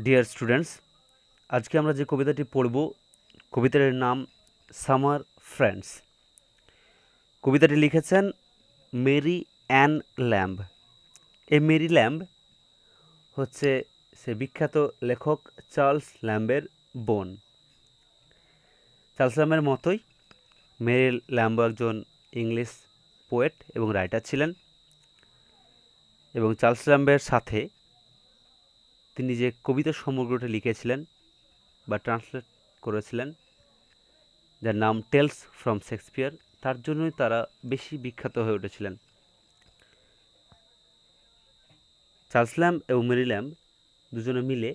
Dear students, আজকে আমরা যে কবিতাটি পড়ব কবিতার নাম সামার ফ্রেন্ডস। কবিতাটি লিখেছেন মেরি অ্যান ল্যাম্ব। এই মেরি ল্যাম্ব হচ্ছে সে বিখ্যাত লেখক চার্লস ল্যাম্বের বোন। চার্লস ল্যাম্বের মতোই মেরি ল্যাম্ব একজন ইংলিশ পোয়েট এবং রাইটার ছিলেন, এবং চার্লস ল্যাম্বের সাথে তিনি যে কবিতা সমগ্রটি লিখেছিলেন বা ট্রান্সলেট করেছিলেন, যার নাম টেলস ফ্রম শেক্সপিয়ার, তার জন্যই তারা বেশি বিখ্যাত হয়ে উঠেছিলেন। চার্লস ল্যাম্ব এবং মেরি ল্যাম্ব দুজনে মিলে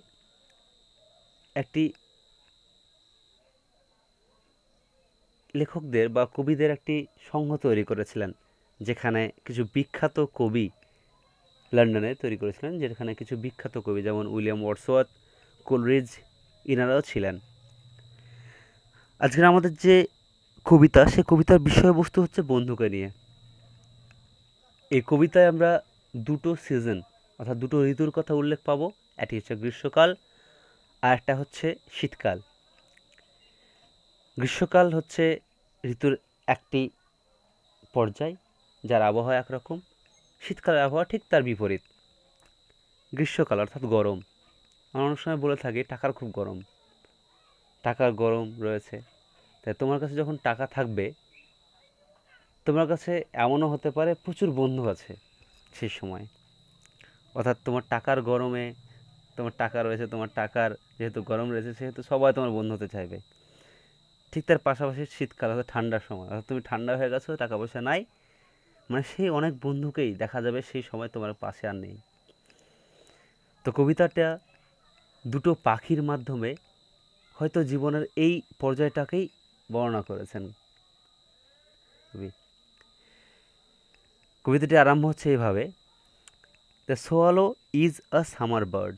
একটি লেখকদের বা কবিদের একটি সংঘ তৈরি করেছিলেন, যেখানে কিছু বিখ্যাত কবি লন্ডনে তৈরি করেছিলেন, যেখানে কিছু বিখ্যাত কবি যেমন উইলিয়াম ওয়ার্ডসওয়ার্থ, কোলরিজ, ইনারাও ছিলেন। আজকের আমাদের যে কবিতা, সে কবিতার বিষয়বস্তু হচ্ছে বন্ধুকে নিয়ে। এই কবিতায় আমরা দুটো সিজন অর্থাৎ দুটো ঋতুর কথা উল্লেখ পাবো। একটি হচ্ছে গ্রীষ্মকাল আর একটা হচ্ছে শীতকাল। গ্রীষ্মকাল হচ্ছে ঋতুর একটি পর্যায়, যার আবহাওয়া একরকম। শীতকালের আবহাওয়া ঠিক তার বিপরীত। গ্রীষ্মকাল অর্থাৎ গরম। আমরা অনেক সময় বলে থাকি টাকার খুব গরম, টাকার গরম রয়েছে। তাই তোমার কাছে যখন টাকা থাকবে, তোমার কাছে এমনও হতে পারে প্রচুর বন্ধু আছে সেই সময়। অর্থাৎ তোমার টাকার গরমে, তোমার টাকা রয়েছে, তোমার টাকার যেহেতু গরম রয়েছে, সেহেতু সবাই তোমার বন্ধু হতে চাইবে। ঠিক তার পাশাপাশি শীতকাল অর্থাৎ ঠান্ডার সময়, অর্থাৎ তুমি ঠান্ডা হয়ে গেছো, টাকা পয়সা নাই, মানে সেই অনেক বন্ধুকেই দেখা যাবে সেই সময় তোমার পাশে আর নেই। তো কবিতাটা দুটো পাখির মাধ্যমে হয়তো জীবনের এই পর্যায়টাকেই বর্ণনা করেছেন কবি। কবিতাটি আরম্ভ হচ্ছে এইভাবে: the swallow is a summer bird.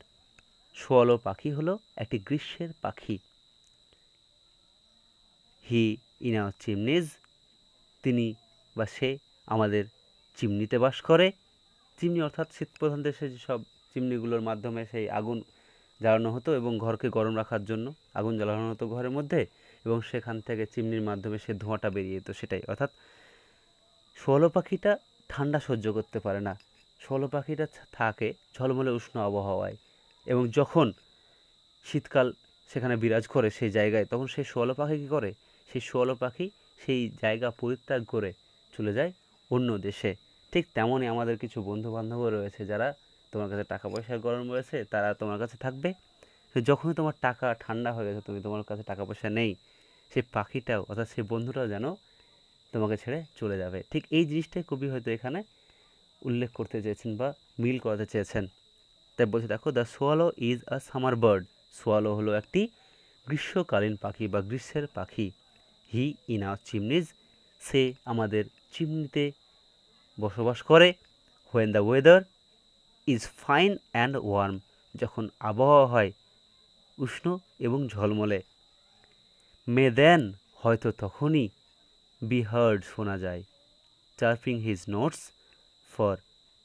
Swallow পাখি হলো একটি গ্রীষ্মের পাখি। হি ইন আওয়ার চিমনিজ, তিনি বা সে আমাদের চিমনিতে বাস করে। চিমনি অর্থাৎ শীতপ্রধান দেশে যেসব চিমনিগুলোর মাধ্যমে সেই আগুন জ্বালানো হতো এবং ঘরকে গরম রাখার জন্য আগুন জ্বালানো হতো ঘরের মধ্যে, এবং সেখান থেকে চিমনির মাধ্যমে সে ধোঁয়াটা বেরিয়ে যেত, সেটাই। অর্থাৎ শোয়ালো পাখিটা ঠান্ডা সহ্য করতে পারে না। শোয়ালো পাখিটা থাকে ঝলমলে উষ্ণ আবহাওয়ায়, এবং যখন শীতকাল সেখানে বিরাজ করে সেই জায়গায়, তখন সেই শোয়ালো পাখি কী করে? সেই শোয়ালো পাখি সেই জায়গা পরিত্যাগ করে চলে যায় অন্য দেশে। ঠিক তেমনই আমাদের কিছু বন্ধুবান্ধবও রয়েছে, যারা তোমার কাছে টাকা পয়সার গরম রয়েছে, তারা তোমার কাছে থাকবে। যখনই তোমার টাকা ঠান্ডা হয়ে গেছে, তুমি তোমার কাছে টাকা পয়সা নেই, সেই পাখিটাও অর্থাৎ সেই বন্ধুটাও যেন তোমাকে ছেড়ে চলে যাবে। ঠিক এই জিনিসটাই কবি হয়তো এখানে উল্লেখ করতে চেয়েছেন বা মিল করাতে চেয়েছেন। তাই বলছে, দেখো, the swallow is a summer bird. Swallow হলো একটি গ্রীষ্মকালীন পাখি বা গ্রীষ্মের পাখি। হি ইন আওয়ার চিমনিজ, সে আমাদের চিমনিতে বসবাস করে। When the weather is fine and worm, যখন আবহাওয়া হয় উষ্ণ এবং ঝলমলে। মে দেন, হয়তো তখনই, বি হার্ড, শোনা যায়, chirping his notes for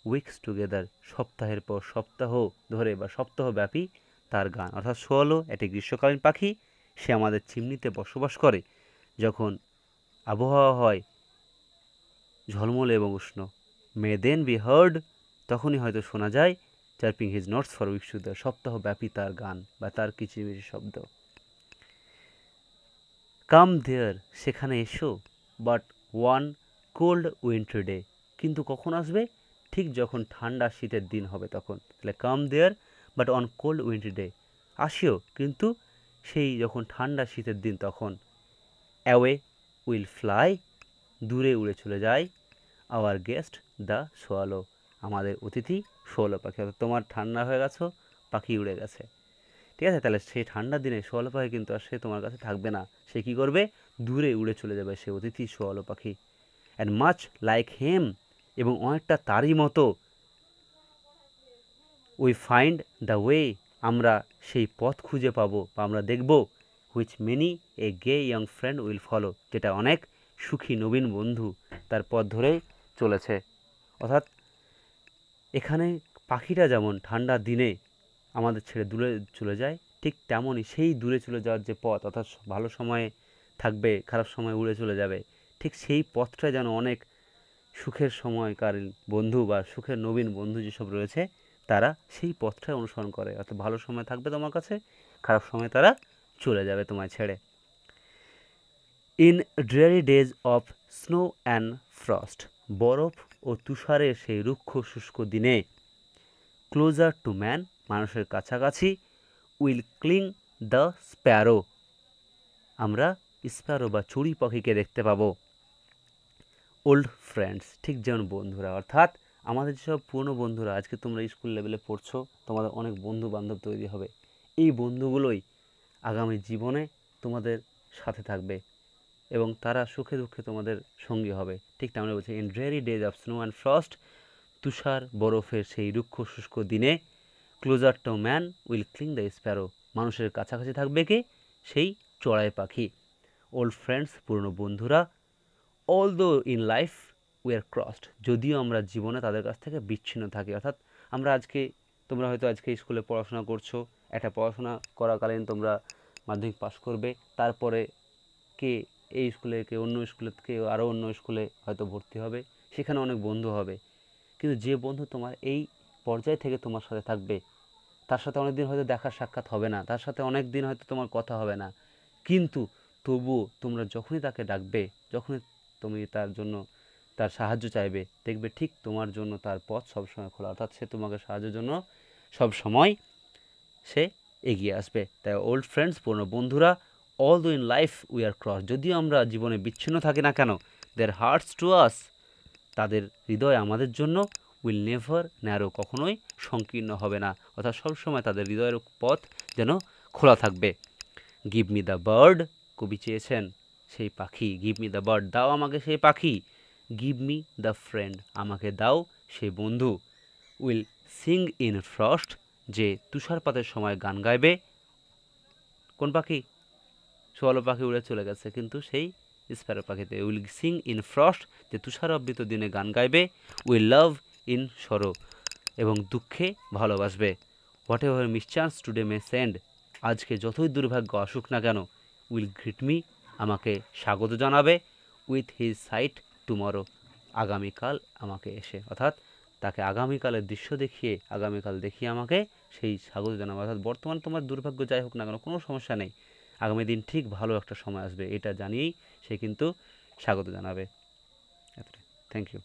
weeks together, সপ্তাহের পর সপ্তাহ ধরে বা সপ্তাহব্যাপী তার গান। অর্থাৎ সোয়ালো একটি গ্রীষ্মকালীন পাখি, সে আমাদের চিমনিতে বসবাস করে যখন আবহাওয়া হয় ঝলমলে এবং উষ্ণ। মে দেন বি হার্ড, তখনই হয়তো শোনা যায়, chirping his notes for weeks together, সপ্তাহব্যাপী তার গান বা তার কিচিরমিচির শব্দ। কাম দেয়ার, সেখানে এসো, but one cold winter day, কিন্তু কখন আসবে? ঠিক যখন ঠান্ডা শীতের দিন হবে তখন। তাহলে come there but on cold winter day, আসিও কিন্তু সেই যখন ঠান্ডা শীতের দিন তখন। অ্যাওয়ে উইল ফ্লাই, দূরে উড়ে চলে যায়। আওয়ার গেস্ট দ্য সোয়ালো, আমাদের অতিথি শোয়ালো পাখি। অর্থাৎ তোমার ঠান্ডা হয়ে গেছো, পাখি উড়ে গেছে। ঠিক আছে, তাহলে সেই ঠান্ডার দিনে শোয়ালো পাখি কিন্তু আর সে তোমার কাছে থাকবে না। সে কী করবে? দূরে উড়ে চলে যাবে সে অতিথি শোয়ালো পাখি। অ্যান্ড মাচ লাইক হেম, এবং অনেকটা তারই মতো, উই ফাইন্ড দ্য ওয়ে, আমরা সেই পথ খুঁজে পাবো বা আমরা দেখব, which many a gay young friend will follow, যেটা অনেক সুখী নবীন বন্ধু তার পথ ধরেই চলেছে। অর্থাৎ এখানে পাখিটা যেমন ঠান্ডার দিনে আমাদের ছেড়ে দূরে চলে যায়, ঠিক তেমনই সেই দূরে চলে যাওয়ার যে পথ, অর্থাৎ ভালো সময়ে থাকবে, খারাপ সময় উড়ে চলে যাবে, ঠিক সেই পথটা যেন অনেক সুখের সময়কালীন বন্ধু বা সুখের নবীন বন্ধু যেসব রয়েছে তারা সেই পথটাই অনুসরণ করে, অর্থাৎ ভালো সময় থাকবে তোমার কাছে, খারাপ সময় তারা চলে যাবে তোমায় ছেড়ে। In dreary days of snow and frost, বরফ ও তুষারের সেই রুক্ষ শুষ্ক দিনে, ক্লোজার টু ম্যান, মানুষের কাছাকাছি, উইল ক্লিং দ্য স্প্যারো, আমরা স্প্যারো বা চড়ুই পাখিকে দেখতে পাবো। ওল্ড ফ্রেন্ডস, ঠিক যেমন বন্ধুরা, অর্থাৎ আমাদের যেসব পুরনো বন্ধুরা, আজকে তোমরা স্কুল লেভেলে পড়ছো, তোমাদের অনেক বন্ধু বান্ধব তৈরি হবে, এই বন্ধুগুলোই আগামী জীবনে তোমাদের সাথে থাকবে এবং তারা সুখে দুঃখে তোমাদের সঙ্গী হবে। ঠিক তেমন বলছে, in dreary days of snow and frost, তুষার বরফের সেই রুক্ষ শুষ্ক দিনে, closer to man will cling the sparrow, মানুষের কাছাকাছি থাকবে কে, সেই চড়াই পাখি। ওল্ড ফ্রেন্ডস, পুরনো বন্ধুরা, although in life we are crossed, যদিও আমরা জীবনে তাদের কাছ থেকে বিচ্ছিন্ন থাকি, অর্থাৎ আমরা আজকে, তোমরা হয়তো আজকে স্কুলে পড়াশোনা করছো, একটা পড়াশোনা করাকালীন তোমরা মাধ্যমিক পাস করবে, তারপরে কে এই স্কুলে, কে অন্য স্কুলে, কে আরও অন্য স্কুলে হয়তো ভর্তি হবে, সেখানে অনেক বন্ধু হবে, কিন্তু যে বন্ধু তোমার এই পর্যায় থেকে তোমার সাথে থাকবে, তার সাথে অনেক দিন হয়তো দেখা সাক্ষাৎ হবে না, তার সাথে অনেক দিন হয়তো তোমার কথা হবে না, কিন্তু তবুও তোমরা যখনই তাকে ডাকবে, যখনই তুমি তার জন্য তার সাহায্য চাইবে, দেখবে ঠিক তোমার জন্য তার পথ সবসময় খোলা, অর্থাৎ সে তোমাকে সাহায্যের জন্য সব সময় সে এগিয়ে আসবে। তাই ওল্ড ফ্রেন্ডস, পুরনো বন্ধুরা, অল দো in life we are cross, যদিও আমরা জীবনে বিচ্ছিন্ন থাকি না কেন, দেয়ার হার্টস টু আস, তাদের হৃদয় আমাদের জন্য, উইল নেভার ন্যারো, কখনোই সংকীর্ণ হবে না, অর্থাৎ সবসময় তাদের হৃদয়ের পথ যেন খোলা থাকবে। গিভ মি দ্য বার্ড, কবি চেয়েছেন সেই পাখি, গিভ মি দ্য বার্ড, দাও আমাকে সেই পাখি, গিভ মি দ্য ফ্রেন্ড, আমাকে দাও সেই বন্ধু, উইল সিং ইন ফ্রস্ট, যে তুষারপাতের সময় গান গাইবে। কোন পাখি? সোয়ালো পাখি উড়ে চলে গেছে, কিন্তু সেই স্প্যারো পাখিতে, উইল সিং ইন ফ্রস্ট, যে তুষারাবৃত দিনে গান গাইবে, উইল লাভ ইন সরো, এবং দুঃখে ভালোবাসবে। Whatever mischance today may send, আজকে যতই দুর্ভাগ্য আসুক না কেন, উইল গ্রিট মি, আমাকে স্বাগত জানাবে, উইথ হিজ সাইট টুমরো, আগামীকাল আমাকে এসে, অর্থাৎ তাকে আগামীকালের দৃশ্য দেখিয়ে, আগামীকাল দেখিয়ে আমাকে সেই স্বাগত জানাবে, অর্থাৎ বর্তমান তোমার দুর্ভাগ্য যাই হোক না কেন, কোনো সমস্যা নেই, আগামী দিন ঠিক ভালো একটা সময় আসবে, এটা জানিয়েই সে কিন্তু স্বাগত জানাবে। Thank you.